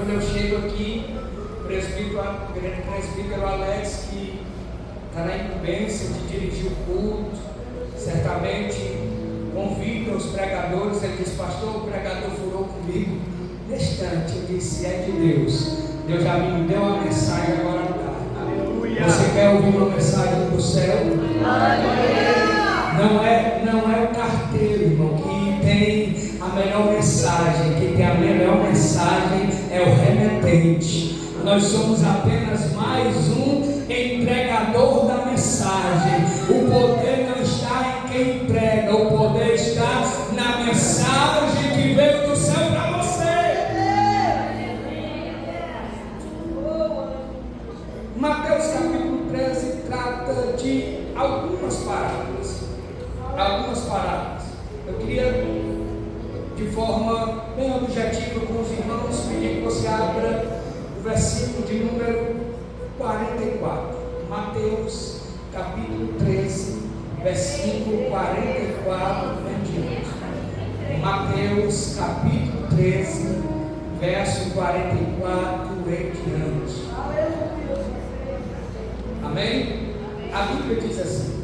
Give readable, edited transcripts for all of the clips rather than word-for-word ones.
Quando eu chego aqui, o presbítero Alex, que está na incumbência de dirigir o culto, certamente convida os pregadores. Ele diz: pastor, o pregador furou comigo. Neste instante eu disse: é de Deus. Deus já me deu uma mensagem agora à tarde. Aleluia. Você quer ouvir uma mensagem do céu? Não é o carteiro, irmão, que tem a melhor mensagem. Quem tem a melhor mensagem é o remetente. Nós somos apenas mais um entregador da mensagem. O poder não está em quem entrega, o poder está na mensagem que veio do céu para você. Mateus capítulo 13 trata de algumas parábolas. Eu queria, de forma bem objetiva com os irmãos, pedir que você abra o versículo de número 44. Mateus capítulo 13, versículo 44 em diante. Mateus capítulo 13, verso 44 em diante. Amém? A Bíblia diz assim: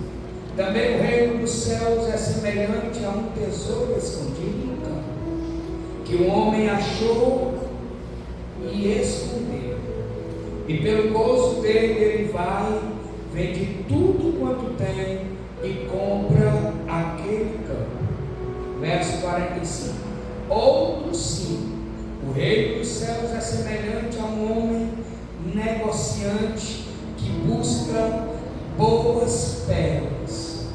também o reino dos céus é semelhante a um tesouro escondido no campo, que o homem achou e escondeu. E pelo gozo dele, ele vai, vende tudo quanto tem e compra aquele campo. Verso 45. Outro sim, o reino dos céus é semelhante a um homem negociante que busca boas pérolas.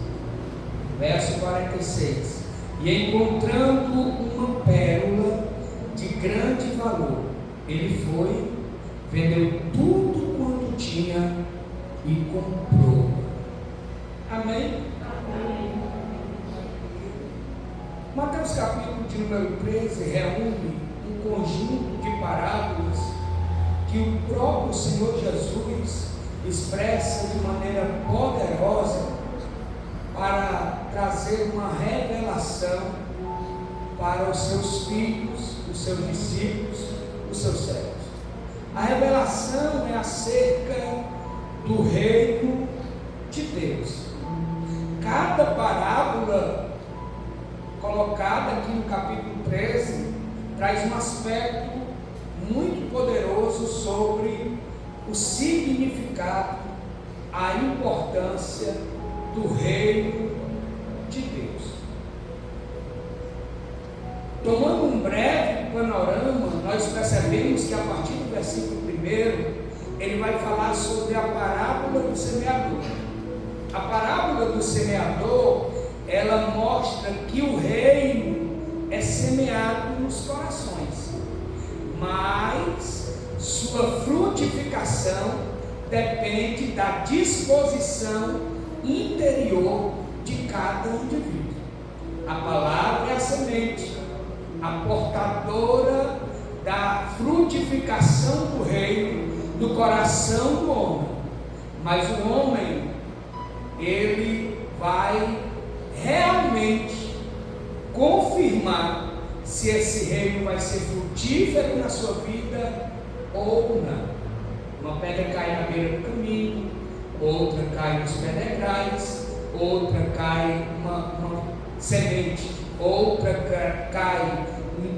Verso 46. E encontrando uma pérola de grande valor, ele foi, vendeu tudo quanto tinha e comprou. Amém? Amém. Mateus capítulo de número 13 reúne um conjunto de parábolas que o próprio Senhor Jesus expressa de maneira poderosa para trazer uma revelação para os seus filhos, os seus discípulos, os seus servos. A revelação é acerca do reino de Deus. Cada parábola colocada aqui no capítulo 13 traz um aspecto muito poderoso sobre o significado, a importância do reino de Deus. Tomando um breve panorama, nós percebemos que a partir do versículo 1, ele vai falar sobre a parábola do semeador. A parábola do semeador, ela mostra que o reino é semeado nos corações, mas sua frutificação depende da disposição interior de cada indivíduo. A palavra é a semente, a portadora da frutificação do reino no coração do homem. Mas o homem, ele vai realmente confirmar se esse reino vai ser frutífero na sua vida ou não. Uma pedra cai na beira do caminho, outra cai nos pedregais, outra cai uma semente, outra cai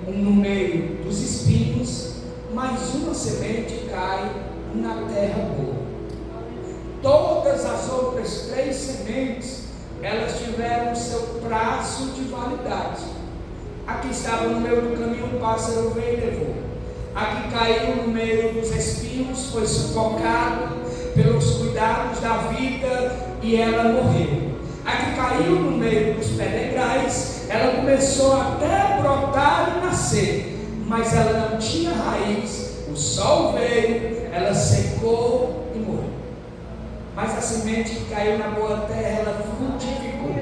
no meio dos espinhos, mas uma semente cai na terra boa. Todas as outras 3 sementes, elas tiveram seu prazo de validade. A que estava no meio do caminho, um pássaro veio e levou. A que caiu no meio dos espinhos foi sufocado pelos cuidados da vida e ela morreu. A que caiu no meio dos pedregais, ela começou até a brotar e nascer, mas ela não tinha raiz. O sol veio, ela secou e morreu. Mas a semente que caiu na boa terra, ela frutificou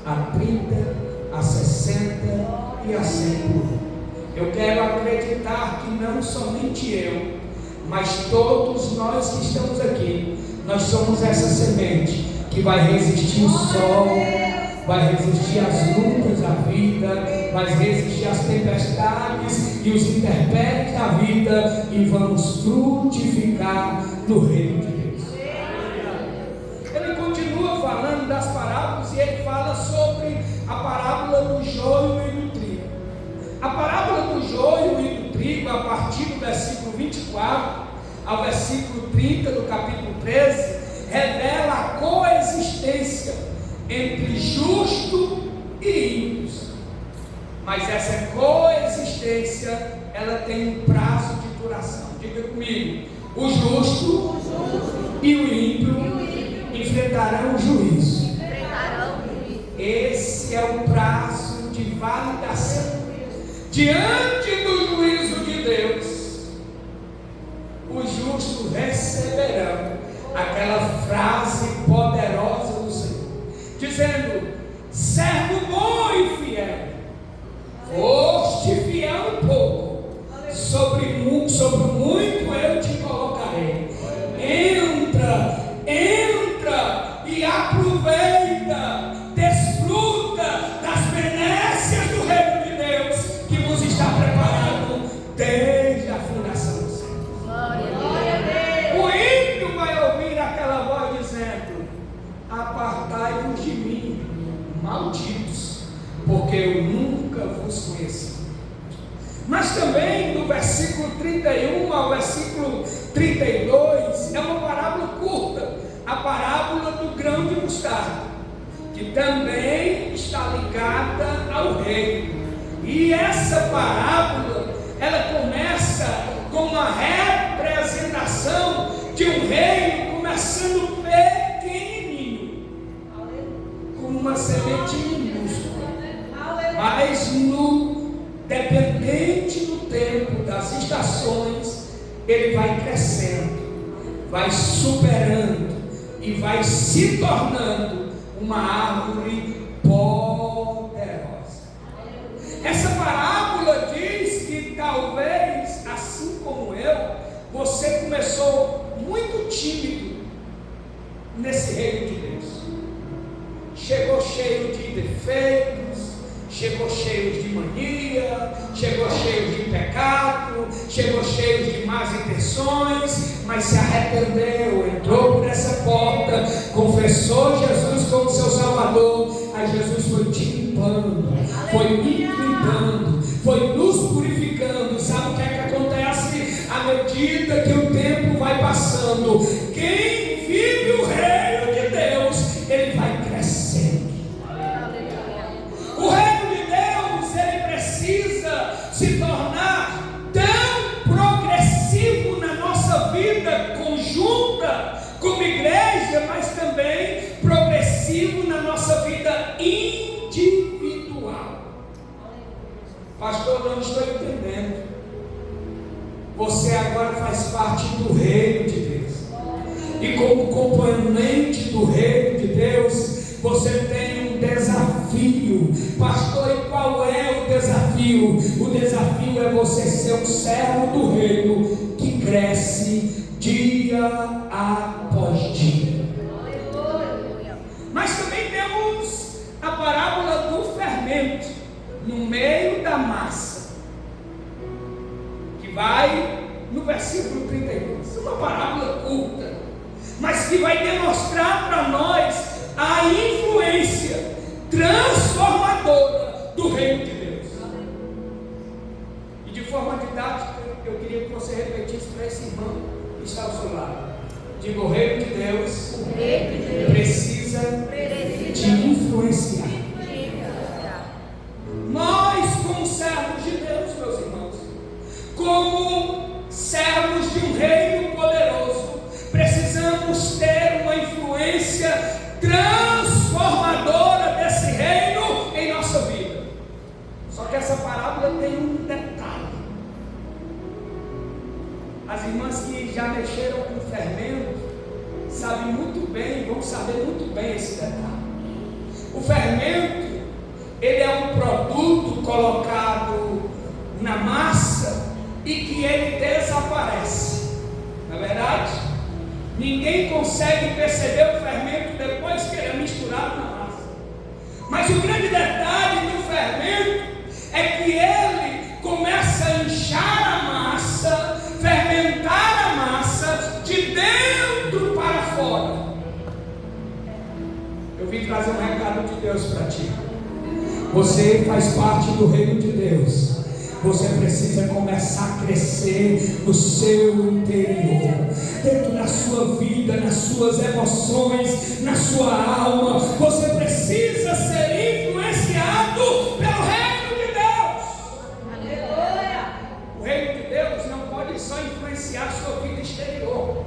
a 30, a 60 e a 100 por um. Eu quero acreditar que não somente eu, mas todos nós que estamos aqui, nós somos essa semente que vai resistir o sol, vai resistir as lutas da vida, mas resistir às tempestades e os intempéries da vida, e vamos frutificar no reino de Deus. Ele continua falando das parábolas e ele fala sobre a parábola do joio e do trigo. A parábola do joio e do trigo, a partir do versículo 24 ao versículo 30 do capítulo 13, revela a coexistência entre justo e ímpios. Mas essa coexistência, ela tem um prazo de duração. Diga comigo: o justo e o ímpio enfrentarão o juízo. Esse é o prazo de validação. Diante do juízo de Deus, os justos receberão aquela frase poderosa do Senhor, dizendo: servo bom e fiel, foste fiel um pouco, sobre muito eu te colocarei. Entra e aproveita, desfruta das benécias do reino de Deus que vos está preparado desde a fundação do céu. O ímpio vai ouvir aquela voz dizendo: apartai-vos de mim, malditos, porque eu nunca vos conheci. Mas também do versículo 31 ao versículo 32 é uma parábola curta, a parábola do grão de mostarda, que também está ligada ao reino. E essa parábola, ela começa com uma representação de um reino começando pequenininho, com uma semente minúscula, mas dependente do tempo, das estações, ele vai crescendo, vai superando e vai se tornando uma árvore poderosa. Essa parábola diz que talvez, assim como eu, você começou muito tímido nesse reino de Deus. Chegou cheio de defeitos, chegou cheio de mania, chegou cheio de pecado, chegou cheio de más intenções, mas se arrependeu, entrou por essa porta, confessou Jesus como seu Salvador. Aí Jesus foi te limpando, foi me limpando, foi nos purificando. Sabe o que é que acontece? À medida que o tempo vai passando, quem vive o reino de Deus, ele vai crescendo. O reino de Deus, ele precisa se tornar tão progressivo na nossa vida conjunta como igreja, mas também progressivo na nossa vida individual. Pastor, não estou entendendo. Você agora faz parte do reino de Deus, e como componente do reino de Deus, você tem um desafio. Pastor, e qual é o desafio? O desafio é você ser um servo do reino que cresce dia após dia. Mas também temos a parábola do fermento no meio da massa, que vai no versículo 32. Uma parábola curta, mas que vai demonstrar para nós a influência transformadora do reino de Deus. E de forma didática, eu queria que você repetisse para esse irmão que está ao seu lado. Diga: o reino de Deus, precisa te influenciar. Nós, como servos de Deus, meus irmãos, como servos de um reino poderoso, precisamos ter uma influência transformadora desse reino em nossa vida. Só que essa parábola tem um detalhe. As irmãs que já mexeram com fermento sabem muito bem, vão saber muito bem esse detalhe. O fermento, ele é um produto colocado na massa e que ele desaparece. Não é verdade? Ninguém consegue perceber o fermento depois que ele é misturado na massa. Mas o grande detalhe do fermento Eu vim trazer um recado de Deus para ti. Você faz parte do reino de Deus. Você precisa começar a crescer no seu interior, dentro da sua vida, nas suas emoções, na sua alma. Você precisa ser influenciado pelo reino de Deus. Aleluia! O reino de Deus não pode só influenciar a sua vida exterior.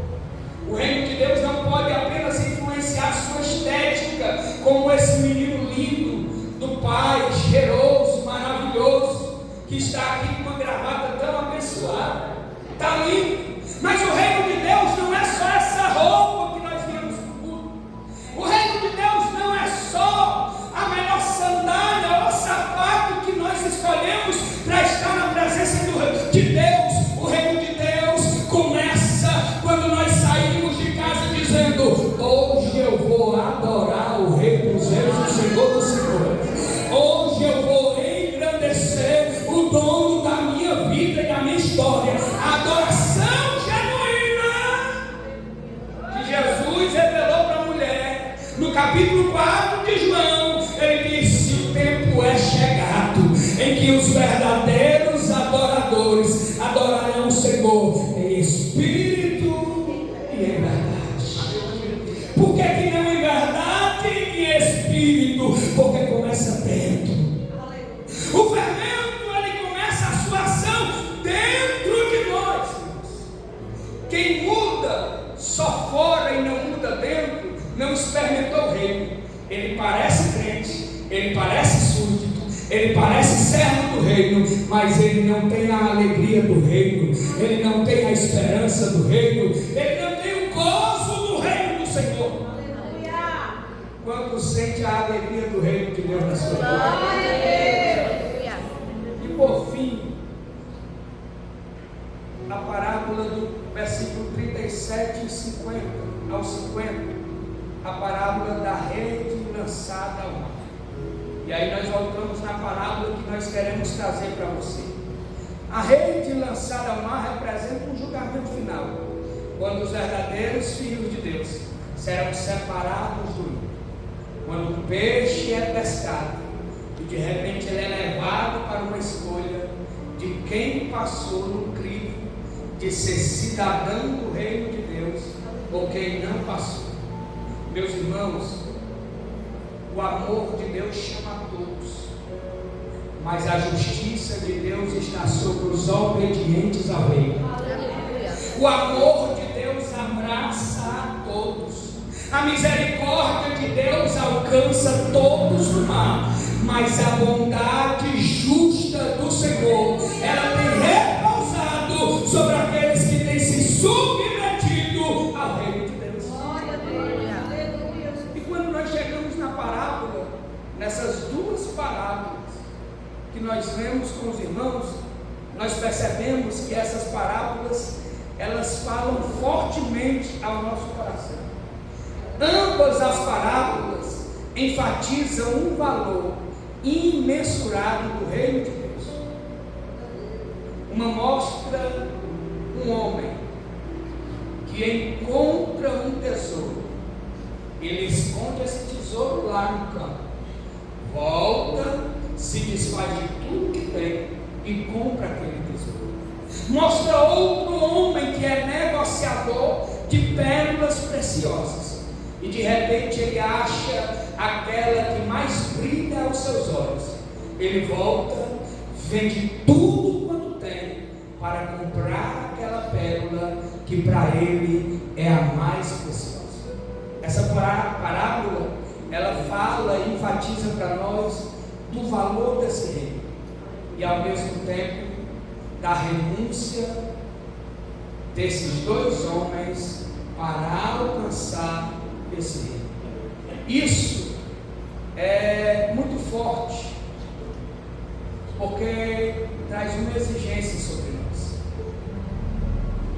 O reino de Deus não pode apenas influenciar a sua estética, como esse menino lindo do pai, cheiroso, maravilhoso, que está aqui com uma gravata tão abençoada, está lindo. Mas o reino de Deus não é só essa roupa que nós viemos no culto. O reino de Deus não é só a melhor sandália ou sapato que nós escolhemos para estar na presença de Deus. O reino de Deus começa quando nós saímos de casa dizendo: hoje eu vou adorar o Rei dos Reis, o Senhor dos Senhores. Hoje eu vou engrandecer o dono da minha vida e da minha história. A adoração genuína que Jesus revelou para a mulher no capítulo 4 de João. Ele disse: o tempo é chegado em que os verdadeiros adoradores adorarão o Senhor em espírito e em verdade. Por que não em verdade e em espírito? Porque começa dentro. O fermento, ele começa a sua ação dentro de nós. Quem muda só fora e não muda dentro, não experimentou o reino. Ele parece crente, ele parece súdito, ele parece servo do reino, mas ele não tem a alegria do reino, ele não tem a esperança do reino, ele não tem o gozo do reino do Senhor. Quando sente a alegria do reino de Deus na sua vida? E por fim, a parábola do versículo 37 e 50 ao 50, a parábola da rede lançada ao mar. E aí nós voltamos na parábola que nós queremos trazer para você. A rede lançada ao mar representa um julgamento final, quando os verdadeiros filhos de Deus serão separados do mundo. Quando o peixe é pescado e de repente ele é levado para uma escolha de quem passou no crivo de ser cidadão do reino de Deus ou quem não passou. Meus irmãos, o amor de Deus chama a todos, mas a justiça de Deus está sobre os obedientes ao reino. O amor de Deus abraça a todos. A misericórdia de Deus alcança todos no mar, mas a bondade justa do Senhor, ela tem repousado sobre aqueles que têm se submetido ao reino de Deus. E quando nós chegamos na parábola, nessas duas parábolas que nós lemos com os irmãos, nós percebemos que essas parábolas, elas falam fortemente ao nosso coração. Ambas as parábolas enfatizam um valor imensurável do reino de Deus. Uma mostra um homem que encontra um tesouro, ele esconde esse tesouro lá no campo, volta, se desfaz de tudo que tem e compra aquele tesouro. Mostra outro homem que é negociador de pérolas preciosas. E de repente ele acha aquela que mais brilha aos seus olhos. Ele volta, vende tudo quanto tem para comprar aquela pérola que para ele é a mais preciosa. Essa parábola, ela fala e enfatiza para nós do valor desse reino e ao mesmo tempo da renúncia desses dois homens para alcançar esse reino. Isso é muito forte, porque traz uma exigência sobre nós.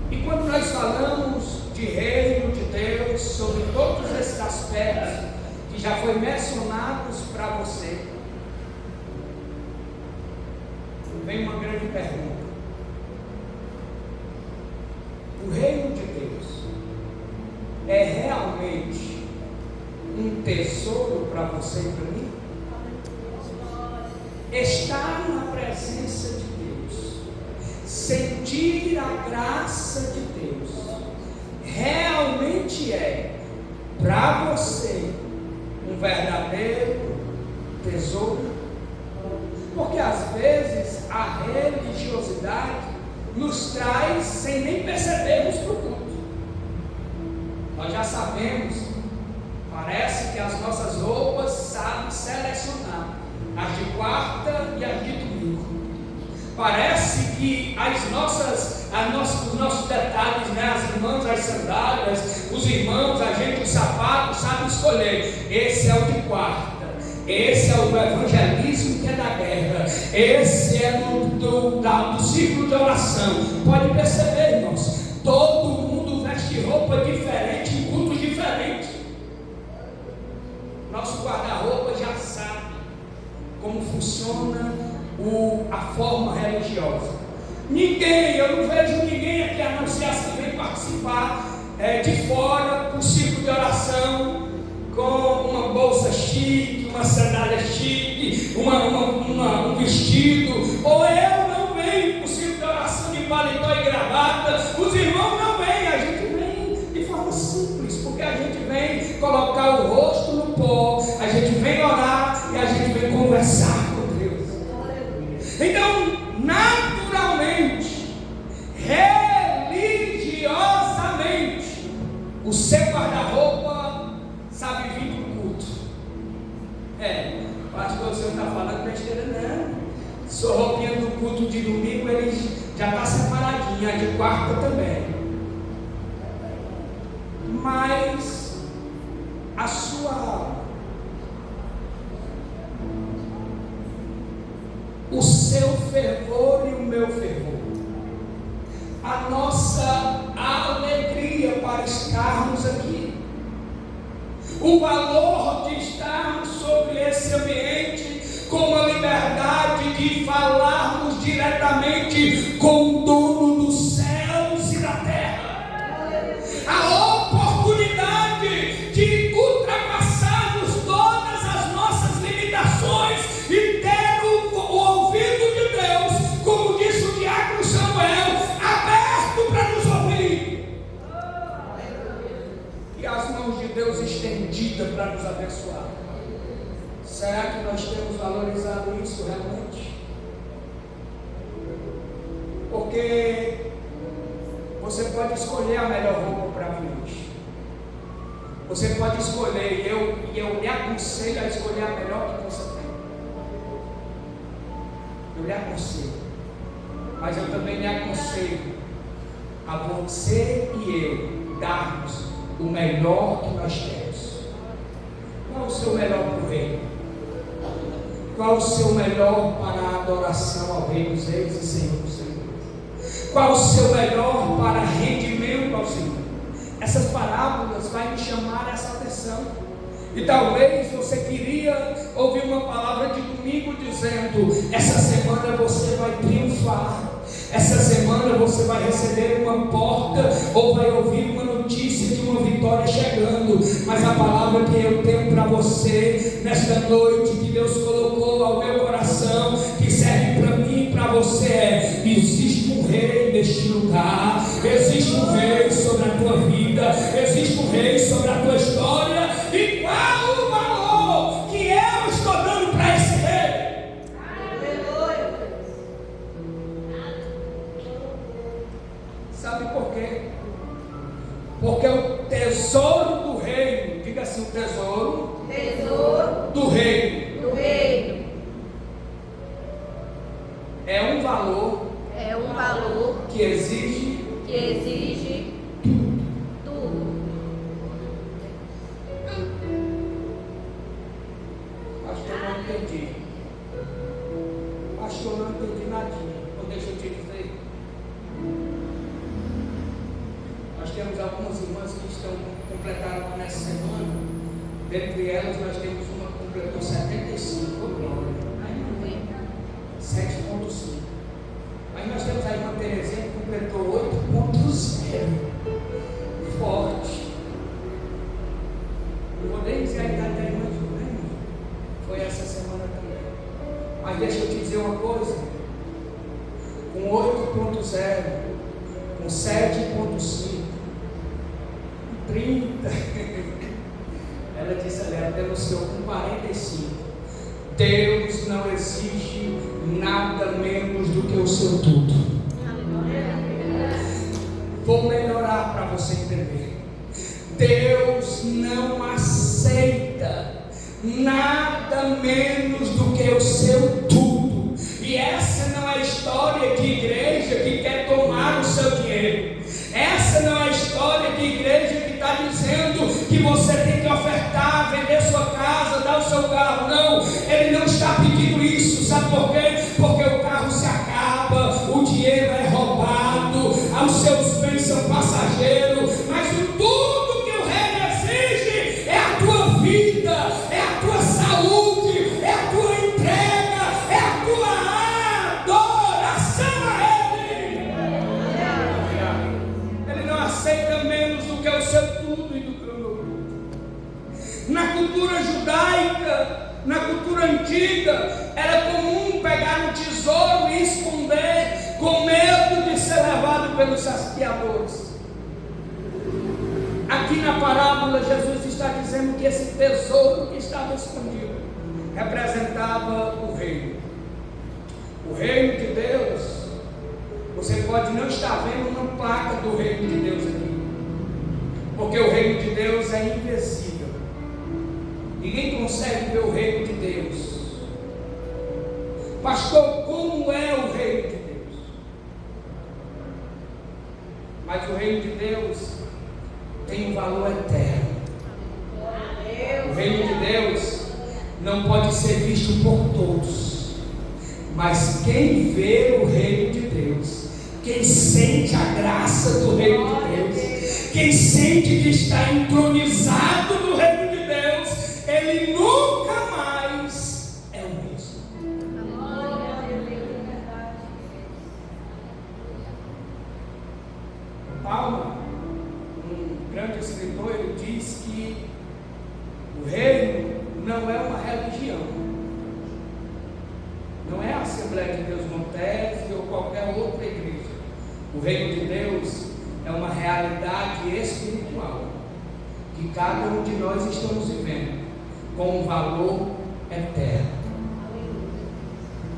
E quando nós falamos de reino de Deus, sobre todos esses aspectos que já foi mencionados para você, vem uma grande pergunta: o reino de Deus é realmente um tesouro para você e para mim? Estar na presença de Deus, sentir a graça de Deus, realmente é para você um verdadeiro tesouro? Porque às vezes a religiosidade nos traz sem nem percebermos para o culto. Nós já sabemos, parece que as nossas roupas sabem selecionar as de quarta e as de domingo. Parece que os nossos detalhes, né? As irmãs, as sandálias, os irmãos, a gente, os sapatos, sabe escolher. Esse é o de quarta, esse é o do evangelismo que é da guerra, esse é do círculo de oração. Pode perceber, irmãos, todo mundo veste roupa diferente em cultos diferentes. Nosso guarda-roupa já sabe como funciona a forma religiosa. Eu não vejo ninguém aqui anunciar que vem participar de fora do círculo de oração com uma bolsa chique, uma sandália chique, um vestido. Ou eu não venho para o círculo de oração de paletó e gravata. Os irmãos não vêm, a gente vem de forma simples, porque a gente vem colocar o rosto no pó, a gente vem orar e a gente vem conversar com Deus. Então, naturalmente, religiosamente, o seu guarda-roupa sabe vir para o culto. Pastor, o senhor está falando besteira, não. Sua roupinha do culto de domingo, ele já está separadinha, de quarta também. Mas a sua alma, o seu fervor e o meu fervor, a nossa alegria para estarmos aqui, o valor de estarmos sobre esse ambiente, com a liberdade de falarmos diretamente com o dono dos céus e da terra, a oportunidade de ultrapassarmos todas as nossas limitações e ter o ouvido de Deus, como disse o diácono Samuel, aberto para nos ouvir, e as mãos de Deus estendidas para nos abençoar. Será que nós temos valorizado isso realmente? Porque você pode escolher a melhor roupa para vir hoje. Você pode escolher, e eu lhe aconselho a escolher a melhor que você tem. Eu lhe aconselho, mas eu também lhe aconselho a você e eu darmos o melhor que nós temos. Qual o seu melhor para o reino? Qual o seu melhor para a adoração ao Rei dos Reis e Senhor dos Senhores? Qual o seu melhor para rendimento ao Senhor? Essas parábolas vão me chamar essa atenção. E talvez você queria ouvir uma palavra de domingo dizendo: essa semana você vai triunfar, essa semana você vai receber uma porta ou vai ouvir uma notícia de uma vitória chegando. Mas a palavra que eu tenho para você nesta noite, que Deus colocou ao meu coração, que serve para mim e para você é: existe um rei neste lugar, existe um rei sobre a tua vida, existe um rei sobre a tua história. E qual o valor que eu estou dando para esse rei? Sabe por quê? Porque o tesouro do reino, diga assim, o tesouro do reino, é um valor que exige tudo. Pastor, não entendi nadinha. Ou deixa eu te dizer, nós temos algumas irmãs que estão completadas nessa semana. Dentre elas nós temos uma que completou 75, glória. 7.5. Mas nós temos a irmã Terezinha que completou 8.0. Forte. Não vou nem dizer ainda Mas deixa eu te dizer uma coisa, com 8.0, com 7.5, 30, ela disse ali, ela denunciou com 45. Deus não exige nada menos do que o seu tudo. Vou melhorar para você entender. Deus não aceita nada menos do que o seu tudo. E essa não é a história de igreja que quer tomar o seu dinheiro. Essa não é a história de igreja que está dizendo que você tem que ofertar, vender sua casa, dar o seu carro. Não, ele não está pedindo isso. Sabe por quê? Porque o carro se acaba, o dinheiro é roubado, os seus bens são passageiros, mas o tudo que o reino exige é a tua vida, é a tua saúde, é a tua entrega, é a tua adoração a Ele. Ele não aceita menos do que o seu tudo e do que o meu tudo. Na cultura judaica, na cultura antiga, era comum pegar um tesouro e esconder, com medo de ser levado pelos saqueadores. Aqui na parábola, Jesus está dizendo que esse tesouro que estava escondido representava o reino. O reino de Deus, você pode não estar vendo uma placa do reino de Deus aqui, porque o reino de Deus é invisível. Ninguém consegue ver o reino de Deus. Pastor, como é o reino de Deus? Mas o reino de Deus tem um valor eterno. O reino de Deus não pode ser visto por todos, mas quem vê o reino de Deus, quem sente a graça do reino de Deus, quem sente que está entronizado no reino de Deus, ele nunca mais é o mesmo. Paulo, um grande escritor, ele diz que o reino não é uma religião, não é a Assembleia de Deus Montese ou qualquer outra igreja. O reino de Deus é uma realidade espiritual que cada um de nós estamos vivendo com um valor eterno.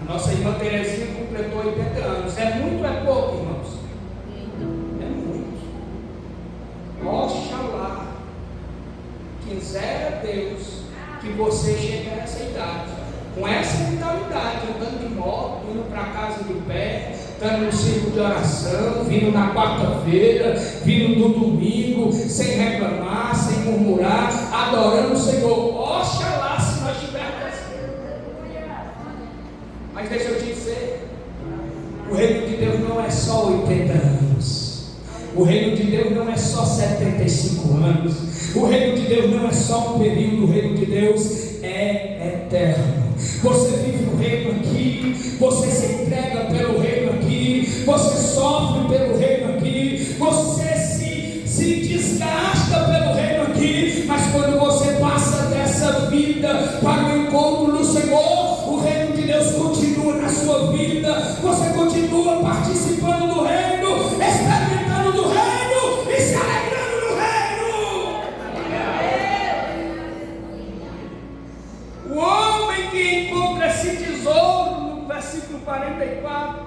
A nossa irmã Terezinha completou 80 anos. É muito ou é pouco, irmãos? É muito. Oxalá quiser Deus que você chegue a essa idade, com essa mentalidade, andando de moto, indo para casa de pé, estando no círculo de oração, vindo na quarta-feira, vindo no domingo, sem reclamar, sem murmurar, adorando o Senhor. Oxalá se nós tivermos assim. Mas deixa eu te dizer, o reino de Deus não é só 80 anos, o reino de Deus não é só 75 anos, o reino de Deus não é só um período, o reino de Deus é eterno. Você vive no reino aqui, você se entrega pelo reino aqui, você sofre pelo reino aqui, você se desgasta pelo reino aqui, mas quando você passa dessa vida para o encontro do Senhor, o reino de Deus continua na sua vida, você continua participando do reino, experimentando do reino e se alegrando no reino. O homem que encontra esse tesouro, no versículo 44,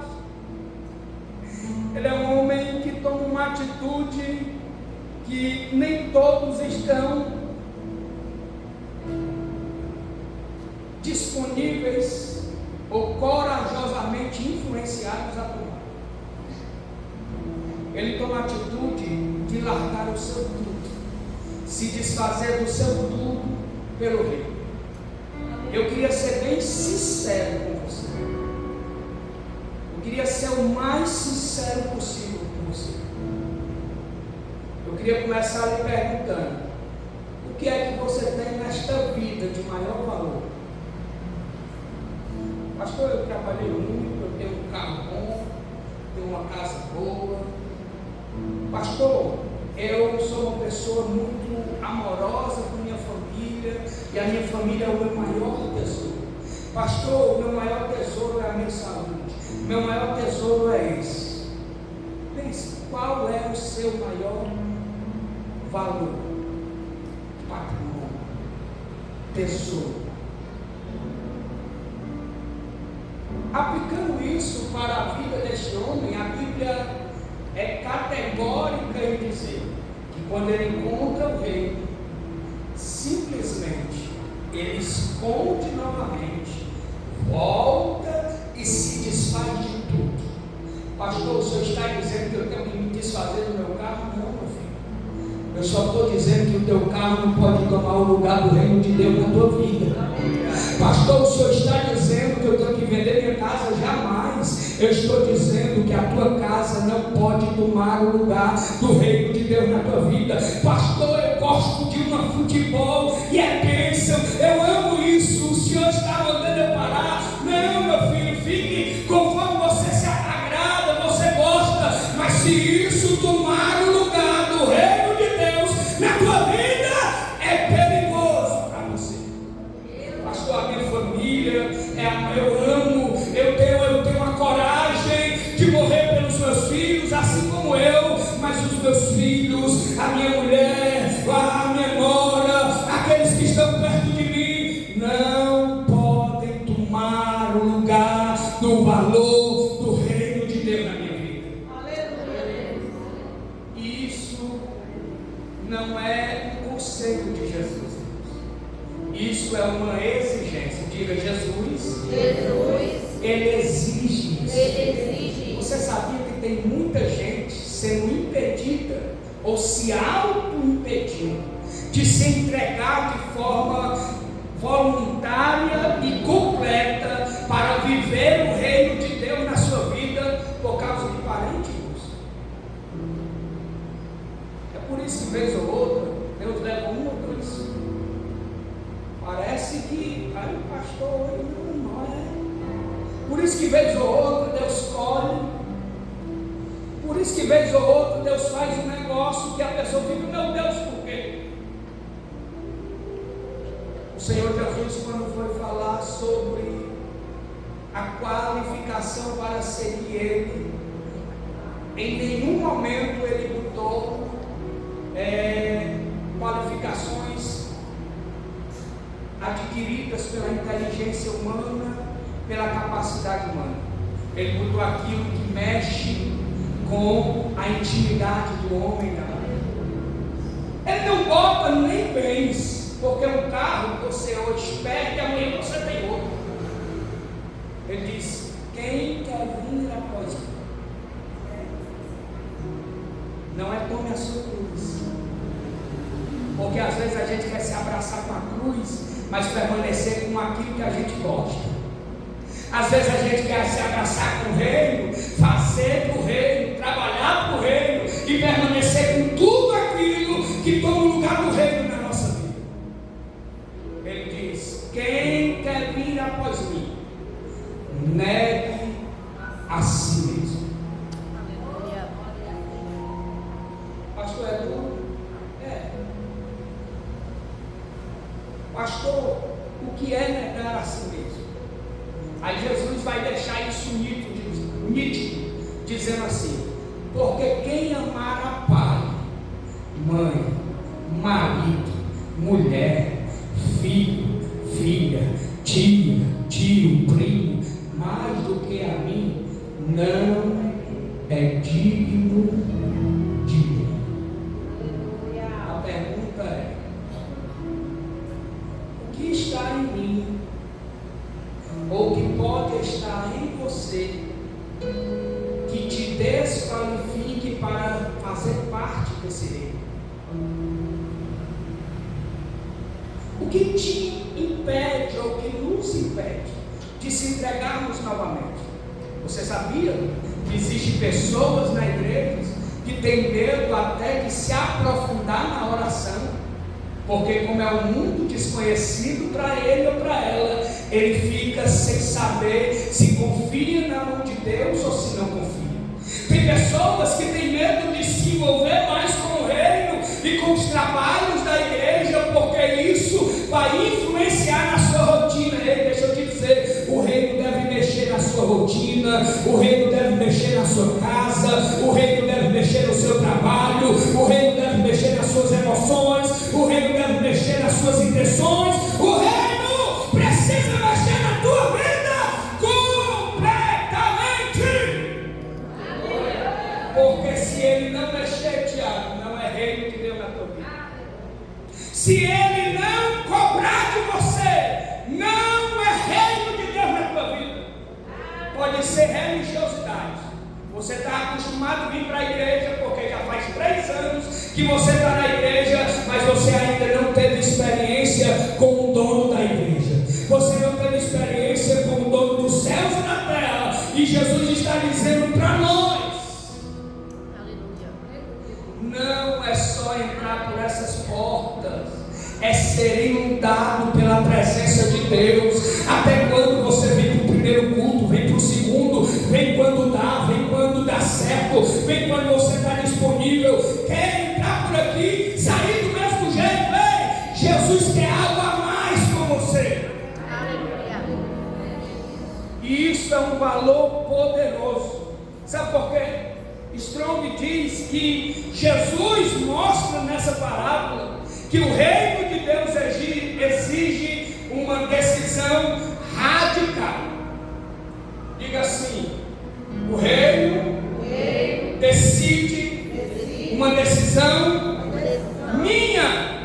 ele é um homem que toma uma atitude que nem todos estão disponíveis ou corajosamente influenciados a tomar. Ele toma a atitude de largar o seu tudo, se desfazer do seu tudo pelo reino. Eu queria ser bem sincero com você. Eu queria ser o mais sincero possível com você. Eu queria começar lhe perguntando: o que é que você tem nesta vida de maior valor? Pastor, eu trabalhei muito, eu tenho um carro bom, tenho uma casa boa. Pastor, eu sou uma pessoa muito amorosa com minha família, e a minha família é o meu maior tesouro. Pastor, o meu maior tesouro é a minha saúde. O meu maior tesouro é esse. Pense, qual é o seu maior valor? Patrimônio, tesouro. Aplicando isso para a vida deste homem, a Bíblia é categórica em dizer que quando ele encontra o rei, simplesmente ele esconde novamente, volta e se desfaz de tudo. Pastor, o senhor está dizendo que eu tenho que me desfazer do meu carro? Não, meu filho. Eu só estou dizendo que o teu carro não pode tomar o lugar do reino de Deus na tua vida. Pastor, o senhor está dizendo que eu tenho que vender minha casa? Jamais. Eu estou dizendo que a tua casa não pode tomar o lugar do reino de Deus na tua vida. Pastor, eu gosto de uma futebol e é bênção, eu amo isso. O senhor está mandando eu parar? Não, meu filho, fique conforme você se agrada, você gosta, mas se isso tomar o lugar do reino de Deus na tua vida, é perigoso para você. Pastor, a minha família, eu amo, eu tenho a coragem de morrer pelos meus filhos, assim como eu, mas os meus filhos, a minha mulher, a minha nora, aqueles que estão perto de mim, não podem tomar o lugar do valor do reino de Deus na minha vida. Aleluia. Isso não é o conselho de Jesus. Isso é uma exigência. Diga, Jesus, Ele exige isso. Você sabia que tem muita gente sendo impedida ou se auto-impedindo de se entregar de forma voluntária e completa para viver o reino de Deus na sua vida por causa de parentes? É por isso que vez ou outra Deus leva um ou dois. Parece que o pastor não é. Por isso que vez ou outra Deus escolhe. Por isso que vez ou outra Deus faz um negócio que a pessoa fica, meu Deus, por quê? O Senhor Jesus, quando foi falar sobre a qualificação para seguir Ele, em nenhum momento Ele botou qualificações adquiridas pela inteligência humana, pela capacidade humana. Ele botou aquilo que mexe com a intimidade do homem. Ele não bota nem bens, porque um carro que você hoje perde, amanhã você tem outro. Ele diz: quem quer vir após mim? Não é tome a sua cruz. Porque às vezes a gente quer se abraçar com a cruz, mas permanecer com aquilo que a gente gosta. Às vezes a gente quer se abraçar com o reino, fazer para o reino, trabalhar para o reino e permanecer com tudo aquilo que toma o lugar do reino na nossa vida. Ele diz: quem quer vir após mim, negue a si mesmo. Pastor, é duro? É. Pastor, o que é negar a si mesmo? Aí Jesus vai deixar isso nítido, dizendo assim: porque quem amar a pai, mãe, marido, mulher, filho, filha, tia, tio, primo, mais do que a mim, não é digno de mim. A pergunta é: o que está em mim, ou que pode estar em você, que te desqualifique para fazer parte desse reino? O que te impede, ou que nos impede de se entregarmos novamente? Você sabia que existem pessoas na igreja que têm medo até de se aprofundar na oração, porque como é um mundo desconhecido para ele ou para ela, ele fica sem saber se confia na mão de Deus ou se não confia. Tem pessoas que têm medo de se envolver mais com o reino e com os trabalhos da igreja, porque isso vai influenciar na sua rotina. Ei, deixa eu te dizer, ser religiosidade. Você está acostumado a vir para a igreja porque já faz 3 anos que você está na igreja, mas você ainda não teve experiência com o dono da igreja. Você não teve experiência com o dono dos céus e da terra. E Jesus está dizendo para nós: não é só entrar por essas portas, é ser inundado pela presença de Deus. Até quando você vem para o primeiro culto, vem para o segundo, vem quando dá certo, vem quando você está disponível. Quer entrar por aqui, sair do mesmo jeito? Ei, Jesus quer algo a mais com você. E isso é um valor poderoso. Sabe por quê? Strong diz que Jesus mostra nessa parábola que o reino de Deus exige uma decisão radical. Diga assim: o reino decide uma decisão minha.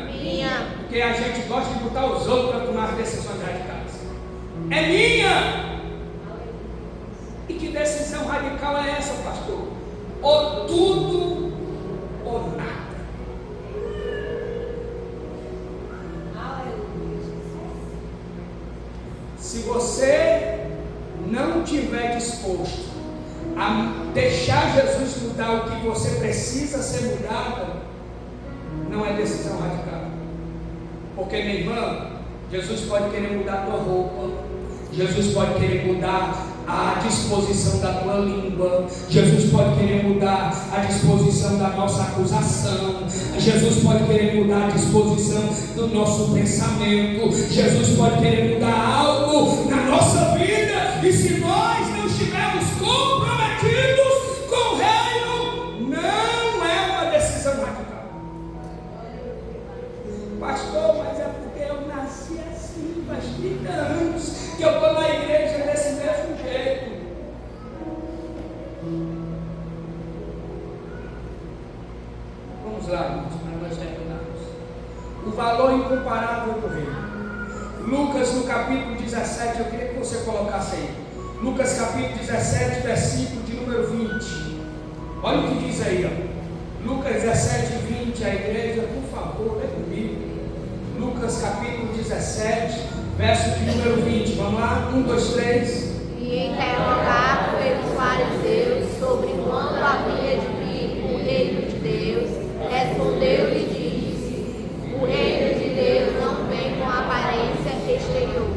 Porque a gente gosta de botar os outros para tomar as decisões radicais. É minha. E que decisão radical é essa, pastor? Ou tudo ou nada. Se você não estiver disposto a deixar Jesus mudar o que você precisa ser mudado, não é decisão radical. Porque, minha irmã, Jesus pode querer mudar a tua roupa, Jesus pode querer mudar a disposição da tua língua, Jesus pode querer mudar a disposição da nossa acusação, Jesus pode querer mudar a disposição do nosso pensamento, Jesus pode querer mudar algo na nossa vida. E se nós não estivermos comprometidos com o reino, não é uma decisão radical. Pastor, mas é porque eu nasci assim, faz 30 anos que eu estou na igreja desse mesmo jeito. Vamos lá, irmãos, para nós terminarmos. O valor incomparável do reino. Lucas no capítulo 17, eu queria que você colocasse aí. Lucas capítulo 17, versículo de número 20. Olha o que diz aí, ó. Lucas 17, 20, a igreja, por favor, lê comigo. Lucas capítulo 17, verso de número 20. Vamos lá? 1, 2, 3. E interrogado pelos fariseus sobre quando havia de vir o reino de Deus, respondeu e disse: o reino de Deus não vem com aparência exterior.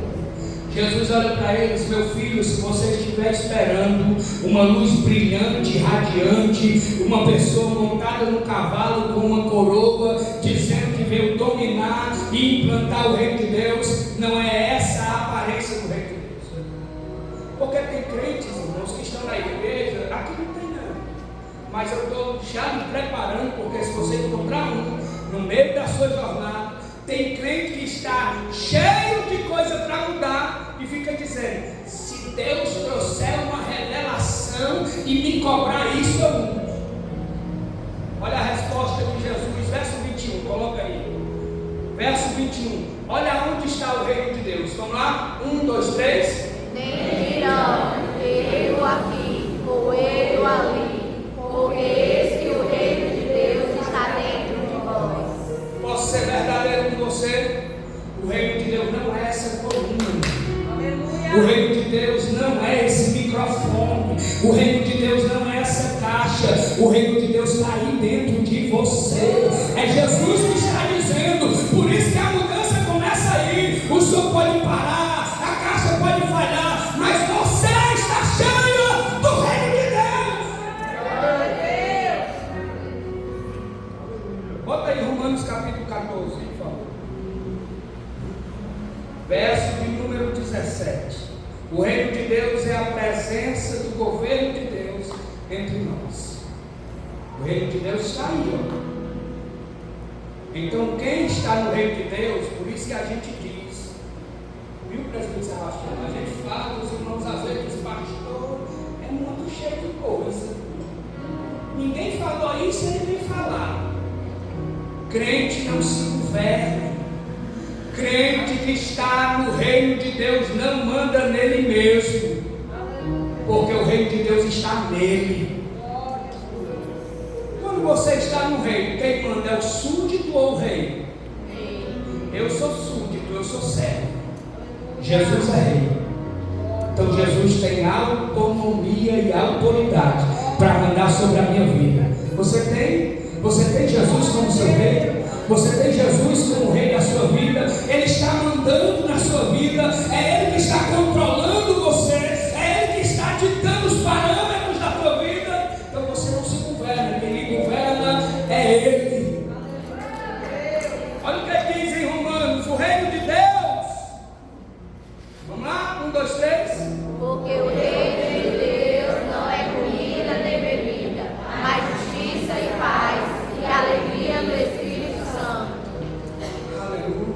Jesus olha para eles: meu filho, se você estiver esperando uma luz brilhante, radiante, uma pessoa montada no cavalo com uma coroa, dizendo que veio dominar e implantar o reino de Deus, não é essa a aparência do reino de Deus. Porque tem crentes, irmãos, que estão na igreja, aqui não tem não, mas eu estou já me preparando, porque se você encontrar um no meio da sua jornada, tem crente que está cheio de coisa para mudar e fica dizendo: se Deus trouxer uma revelação e me cobrar isso, eu mudo. Olha a resposta de Jesus, verso 21, coloca aí. Verso 21, olha onde está o reino de Deus. Vamos lá? 1, 2, 3. Nem dirão, eu aqui, ou eu ali, porque eis que o reino de Deus está dentro de vós. Posso ser verdadeiro com você? O reino de Deus não é essa coluna. O reino de Deus não é esse microfone. O reino de Deus não é essa caixa. O reino de Deus está aí dentro de você. É Jesus que está dizendo. Por isso que a mudança começa aí. O som pode parar, a caixa pode falhar, mas você está cheio do reino de Deus. Bota aí Romanos capítulo 14, por favor. Verso de número 17. O reino de Deus é a presença do governo de Deus entre nós. O reino de Deus está aí, ó. Então quem está no reino de Deus, por isso que a gente diz, viu, presbítero Sebastião? A gente fala, os irmãos às vezes dizem: pastor, é muito cheio de coisa. Ninguém falou isso, ele vem falar. Crente não se governa. Crente que está no reino de Deus não manda nele mesmo. porque o reino de Deus está nele. Quando você está no reino, quem manda é o súdito ou o rei? Eu sou súdito, eu sou servo. Jesus é rei. Então Jesus tem autonomia e autoridade para mandar sobre a minha vida. Você tem Jesus como seu rei? Você tem Jesus como rei da sua vida? Ele está mandando na sua vida. É Ele que está controlando você. É Ele que está ditando os parâmetros da tua vida. Então você não se governa. Quem governa é Ele. Olha o que diz em Romanos: o reino de Deus. Vamos lá? 1, 2, 3. Porque o reino de Deus não é comida nem bebida, mas justiça e paz e alegria no Espírito Santo. Aleluia.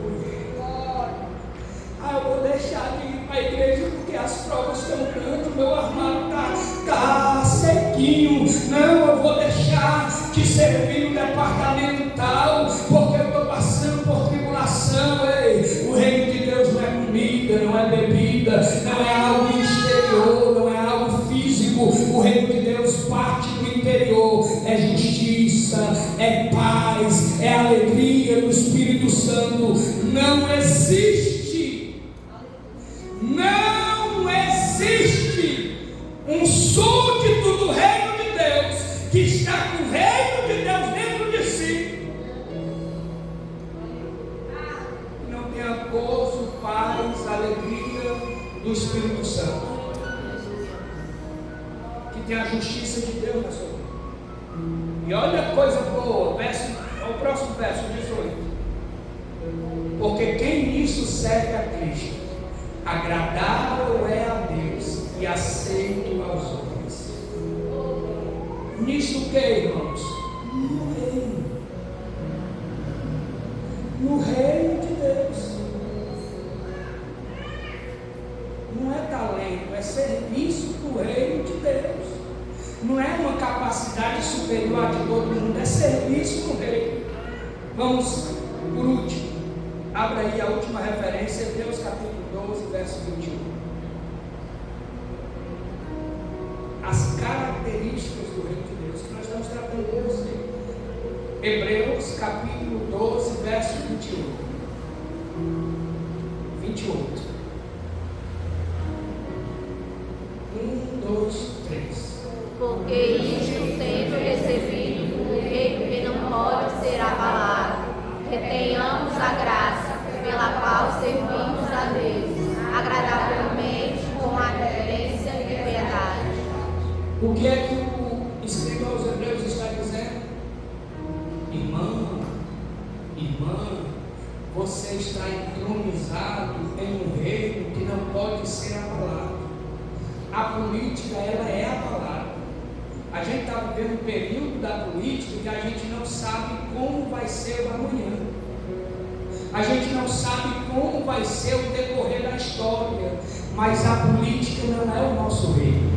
Eu vou deixar de ir para a igreja porque as provas estão grandes, o meu armário está sequinho. Não, eu vou deixar de servir no departamento tal, porque eu estou passando por tribulação. Ei, o reino de Deus não é comida, não é bebida, não é algo exterior, não é algo físico. O reino de Deus parte do interior, é justiça, é paz, é alegria no Espírito Santo. Não existe um súdito do reino de Deus que está com o reino de Deus dentro de si e não tenha gozo, paz, alegria do Espírito Santo, que tem a justiça de Deus na sua vida. E olha a coisa boa, o próximo verso 18. Porque quem nisso serve a Cristo, agradável é a Deus e aceito aos homens. Nisso o que, irmãos? No reino de Deus. Não é talento, é serviço para o reino de Deus. Não é uma capacidade superior a de todo mundo, é serviço no reino. Vamos por último. Abra aí a última referência, Hebreus capítulo 12, verso 21. As características do reino de Deus que nós estamos tratando com você. Hebreus capítulo 12, verso 21. 28. 1, 2, 3. Porque isto tendo recebido um reino que não pode ser abalado, retenhamos a graça pela qual servimos a Deus, agradavelmente, com a reverência e piedade. O que é que o escritor aos Hebreus está dizendo? Irmã, você está entronizado em um reino que não pode ser abalado. A política, ela é abalada. A gente está vivendo um período da política que a gente não sabe como vai ser o amanhã. A gente não sabe como vai ser o decorrer da história. Mas a política não é o nosso reino.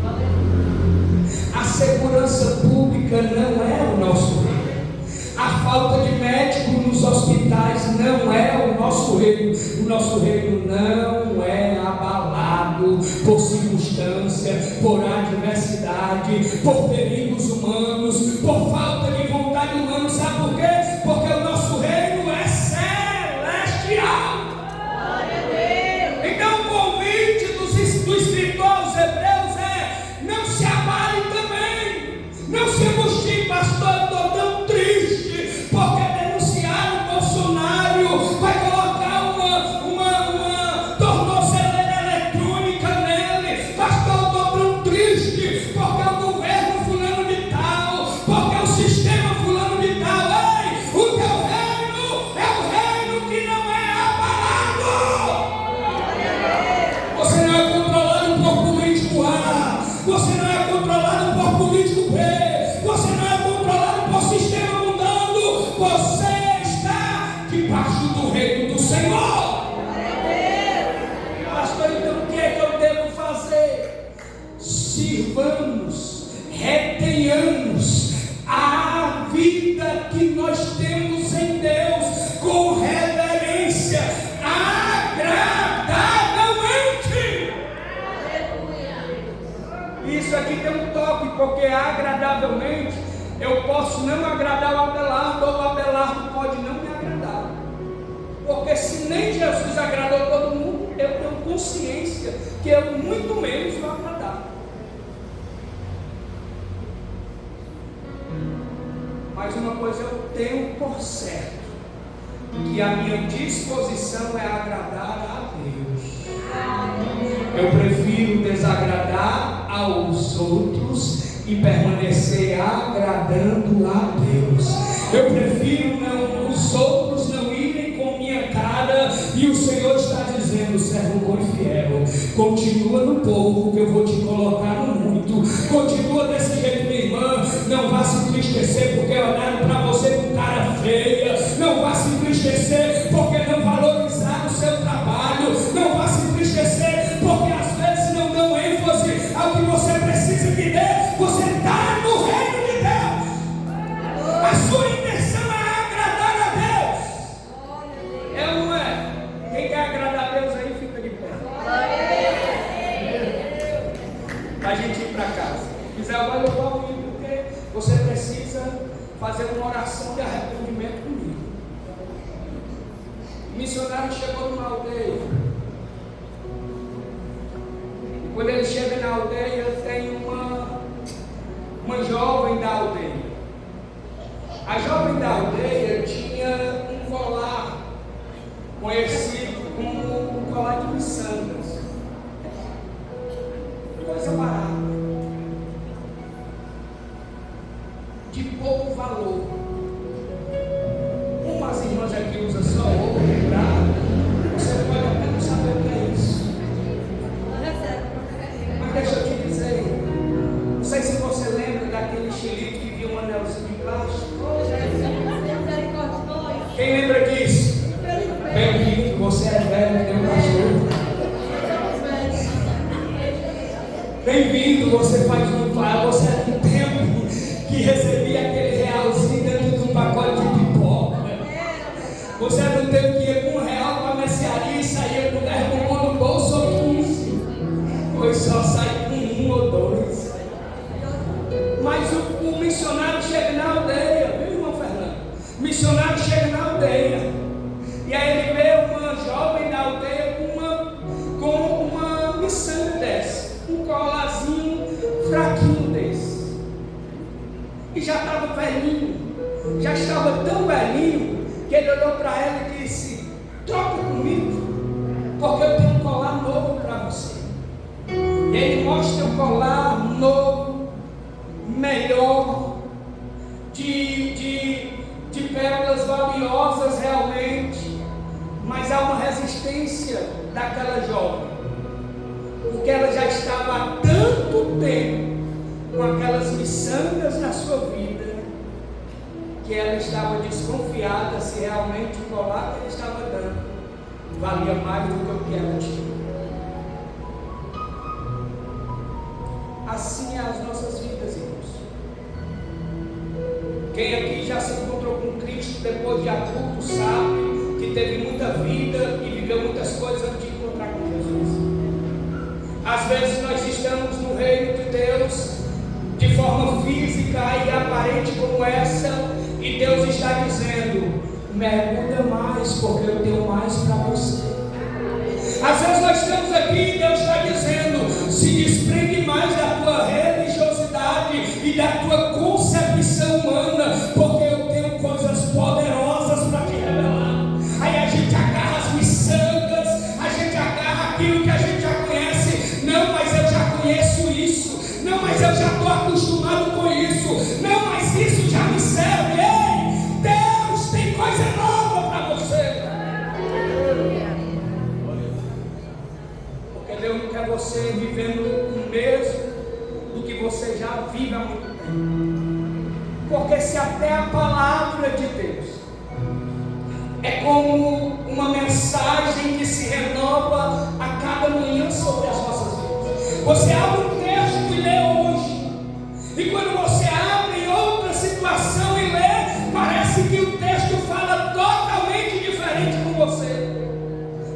A segurança pública não é o nosso reino. A falta de médico nos hospitais não é o nosso reino. O nosso reino não é abalado por circunstância, por adversidade, por perigos humanos, por falta de vontade humana. Sabe por quê? Porque o nosso reino é celestial. Glória a Deus. Então o convite do escritor aos Hebreus é: não se abale também, não se angustie, pastor. Eu estou tão triste porque denunciaram o Bolsonaro, vai colocar uma tornozeleira eletrônica nele. Pastor, eu estou tão triste porque o governo fulano de tal, porque o sistema agradavelmente, eu posso não agradar o Abelardo, ou o Abelardo pode não me agradar. Porque se nem Jesus agradou todo mundo, eu tenho consciência que eu muito menos vou agradar. Mas uma coisa eu tenho por certo, que a minha disposição é agradar a Deus. Eu prefiro desagradar aos outros e permanecer agradando a Deus. Eu prefiro os outros não irem com minha cara, e o Senhor está dizendo: servo bom e fiel, continua no pouco que eu vou te colocar no muito. Continua desse jeito, minha irmã. Não vá se entristecer porque olharam para você com cara feia. Não vá se entristecer porque não valorizaram o seu trabalho. Não vá se entristecer porque às vezes não dão ênfase ao que você precisa que dê. Você está no reino de Deus. A sua intenção é agradar a Deus. É ou não é? Quem quer agradar a Deus aí, fica de pé. Para a gente ir para casa. Quiser, vai louvar o hino, porque você precisa fazer uma oração de arrependimento comigo. O missionário chegou numa aldeia. Quando ele chega na aldeia, tem uma jovem da aldeia. A jovem da aldeia tinha um colar conhecido como um colar de miçangas. Coisa barata, de pouco valor. Como as irmãs aqui usam só ouro e prata, você pode até não saber o que é isso. Mas deixa eu te dizer, não sei se você lembra daquele xilito que vinha um anelzinho de plástico. Quem lembra disso? Bem-vindo, você é velho, tem um pastor. Bem-vindo, você faz um pai, você é do tempo que recebia aquele realzinho dentro de um pacote de pipoca. Você é do tempo que ia com R$1 para a mercearia e saía com 10 bombons no bolso ou 15. Hoje só sai com 1 ou 2. Mas o missionário chega na aldeia, viu, irmão Fernando? O missionário chega na aldeia. E aí ele vê uma jovem da aldeia com uma miçanga dessa. Um colarzinho fraquinho desse. E já estava velhinho. Já estava tão velhinho que ele olhou para ela e disse: troca comigo, porque eu tenho um colar novo para você. E ele mostra um colar novo, melhor, de pérolas valiosas realmente. Mas há uma resistência daquela jovem, porque ela já estava há tanto tempo com aquelas miçangas na sua vida, que ela estava desconfiada se realmente o colar que ele estava dando valia mais do que o que ela tinha. Assim é as nossas vidas, irmãos. Quem aqui já se encontrou com Cristo depois de adulto sabe que teve muita vida e viveu muitas coisas antes de encontrar com Jesus. Às vezes nós estamos no reino de Deus de forma física e aparente como essa, e Deus está dizendo: mergulha mais, porque eu tenho mais para você. Às vezes nós estamos aqui e Deus está dizendo: se desprende mais da tua religiosidade e da tua concepção humana, porque eu tenho coisas poderosas para te revelar. Aí a gente agarra as miçangas, a gente agarra aquilo que a gente já conhece. Não, mas eu já conheço isso. Não, mas eu já estou acostumado com isso. Não, mas isso já me serve. Ei, Deus tem coisa nova para você. Porque Deus não quer você vivendo o mesmo do que você já vive há muito tempo. Porque se até a palavra de Deus é como uma mensagem que se renova a cada manhã sobre as nossas vidas. Você abre um texto e lê hoje, e quando você abre em outra situação e lê, parece que o texto fala totalmente diferente com você.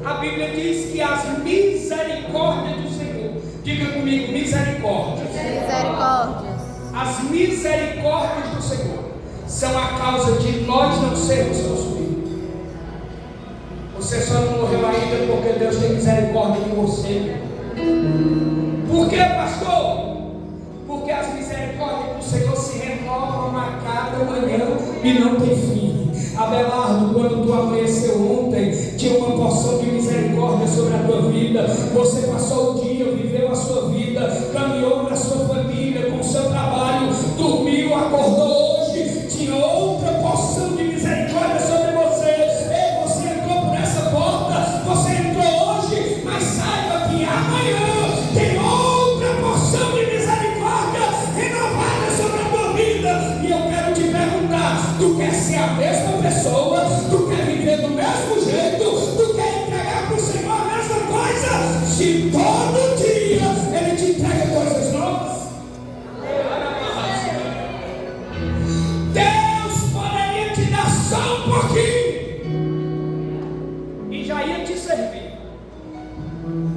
A Bíblia diz que as misericórdias do Senhor, diga comigo, misericórdias. Misericórdias. As misericórdias do Senhor são a causa de nós não sermos consumidos. Você só não morreu ainda porque Deus tem misericórdia de você. Por quê, pastor? Porque as misericórdias do Senhor se renovam a cada manhã e não tem fim. Abelardo, quando tu amanheceu ontem, tinha uma porção de misericórdia sobre a tua vida. Você passou o dia, viveu a sua vida, caminhou na sua família, com o seu trabalho, dormiu, acordou hoje, tinha outra porção de misericórdia sobre você. E você entrou por essa porta, você entrou hoje, mas saiba que amanhã tem outra porção de misericórdia renovada sobre a tua vida. E eu quero te perguntar: tu quer ser a mesma pessoa? Tu quer viver do mesmo jeito? Tu quer entregar para o Senhor a mesma coisa? Se todo dia Ele te entrega coisas novas, Deus poderia te dar só um pouquinho e já ia te servir.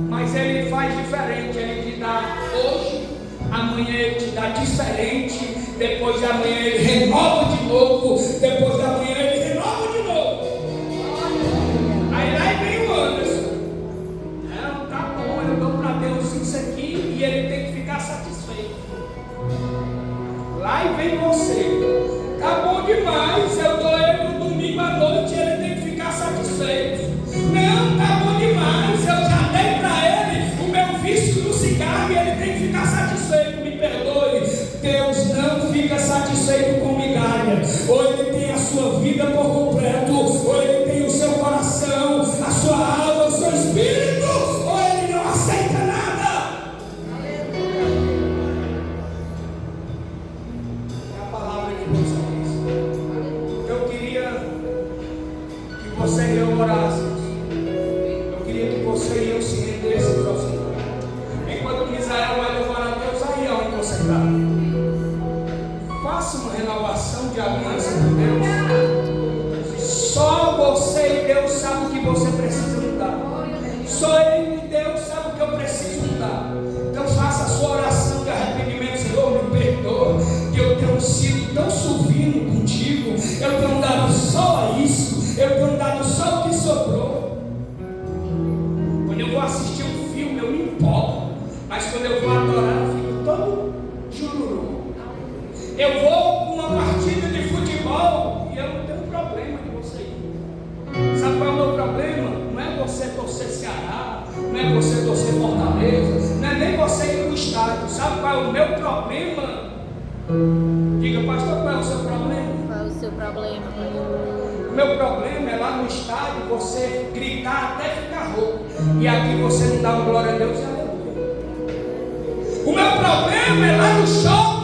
Mas Ele faz diferente. Ele te dá hoje, amanhã Ele te dá diferente, depois de amanhã Ele renova de novo, depois de amanhã Ele renova de novo. Aí lá vem o Anderson. Não, tá bom, eu dou para Deus isso aqui e Ele tem que ficar satisfeito. Lá vem você. Tá bom demais, eu dou Ele no domingo à noite e Ele tem que ficar satisfeito. Não, tá bom demais, eu já dei para Ele o meu vício do cigarro e Ele tem que ficar satisfeito. Me perdoe, Deus não fica satisfeito com migalha. Ou Ele tem a sua vida por completo, ou Ele tem o seu coração, a sua alma, o seu espírito, ou Ele não aceita nada. É a palavra de Deus diz. Eu queria que você e eu orasse. Eu queria que você e eu se rendessem ao Senhor. Enquanto Misael vai louvar a Deus, aí onde você está, faça uma renovação de aliança com Deus. Só você e Deus sabem o que você precisa mudar. Só Ele e Deus sabem o que eu preciso mudar. Então faça a sua oração de arrependimento. Senhor, me perdoa, que eu tenho sido tão suvino contigo. Eu tenho dado só isso. Eu tenho dado só o que sobrou. Quando eu vou assistir um filme, eu me empolgo. Mas quando eu vou adorar, eu fico todo chururu. Eu vou com uma partida de futebol e eu não tenho problema de você ir. Sabe qual é o meu problema? Não é você torcer Ceará, não é você torcer Fortaleza, não é nem você ir no estádio. Sabe qual é o meu problema? Diga, pastor, qual é o seu problema? Qual é o seu problema, pastor? O meu problema é lá no estádio você gritar até ficar rouco. E aqui você não dá uma glória a Deus e aleluia. O meu problema é lá no show